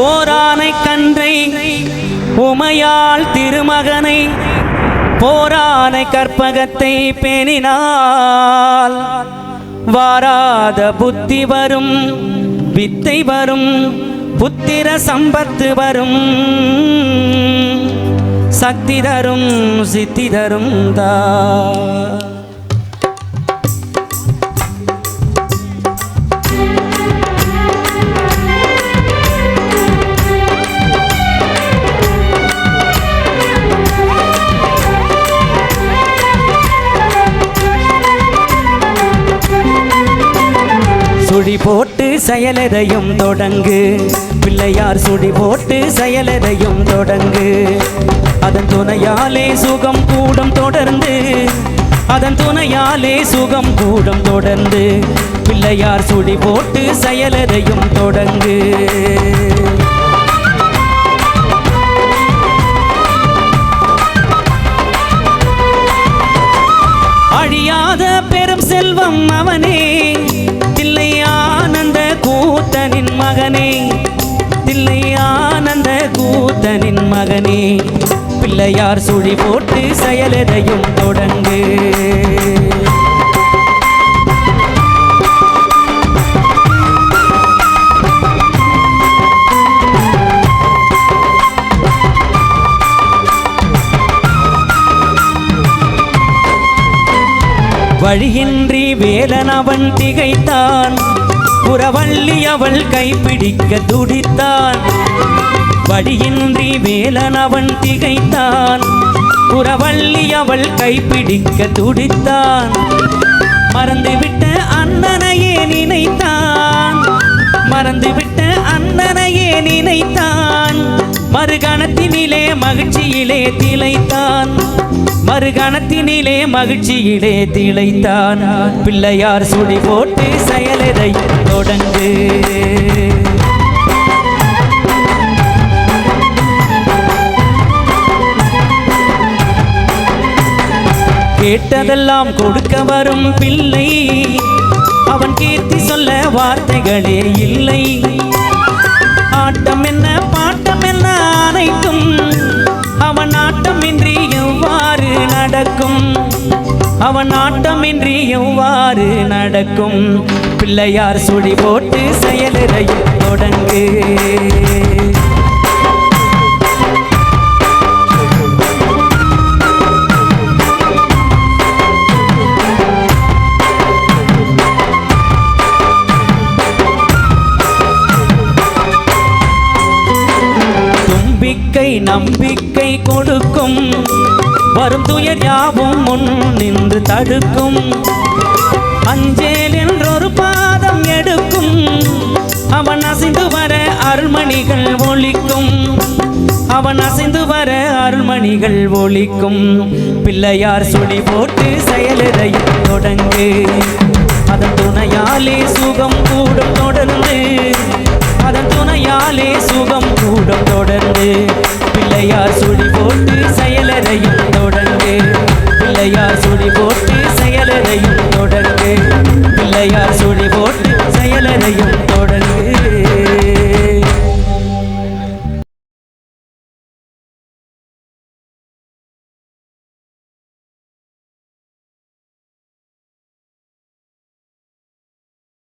ஓரானை கன்றை உமையாள் திருமகனை போரானை கற்பகத்தை பேணினால் வாராத புத்தி வரும், வித்தை வரும், புத்திர சம்பத்து வரும், சக்தி தரும், சித்தி தரும் தா. சுடி போட்டு செயலதையும் தொடங்கு பிள்ளையார், சுடி போட்டு செயலதையும் தொடங்கு. அதன் துணையாலே சுகம் கூடும் தொடர்ந்து, அதன் துணையாலே சுகம் கூடும் தொடர்ந்து. பிள்ளையார் சுடி போட்டு செயலதையும் தொடங்கு. அழியாத பெரும் செல்வம் அவனே, தில்லை ஆனந்த கூத்தனின் மகனே, தில்லை ஆனந்த கூத்தனின் மகனே. பிள்ளையார் சுழி போட்டு செயலதையும் தொடங்கு. வழியின்றி வேலன் அவன் திகைத்தான், புறவள்ளி அவள் கைப்பிடிக்க துடித்தான். வழியின்றி வேலன் அவன் திகைத்தான், புறவள்ளி அவள் கைப்பிடிக்க துடித்தான். மறந்துவிட்ட அண்ணனையே நினைத்தான், மறந்துவிட்ட அண்ணனையே நினைத்தான். மறுகணத்தினிலே மகிழ்ச்சியிலே திளைத்தான், மறுகணத்தினிலே மகிழ்ச்சியிலே திளைத்தான். பிள்ளையார் சுடி போட்டு செயலதை தொடங்கு. கேட்டதெல்லாம் கொடுக்க வரும் பிள்ளை, அவன் கீர்த்தி சொல்ல வார்த்தைகளே இல்லை. ஆட்டம் என்ன பாட்டம் என்ன அனைத்தும் அவன் ஆட்டமின்றி எவ்வாறு நடக்கும், அவன் ஆட்டமின்றி எவ்வாறு நடக்கும். பிள்ளையார் சுடி போட்டு செயலதை தொடங்கு. தும்பிக்கை நம்பிக்கை கொடுக்கும், வரும் துயர் யாவும் முன் நின்று தடுக்கும். அஞ்சேல் என்றொரு பாதம் எடுக்கும், அவன் அசைந்து வர அருள்மணிகள் ஒலிக்கும், அவன் அசைந்து வர அருள்மணிகள் ஒலிக்கும். பிள்ளையார் சுழி போட்டு செயலதை தொடங்கு. அதன் துணையாலே சுகம் கூடும் தொடர்ந்து, அதன் துணையாலே சுகம் கூடும் தொடர்ந்து. பிள்ளையார் சுழி போட்டு செயலதையும் தொடங்கு. பிள்ளையார் சுழி போட்டு செயலதையும் தொடங்கு.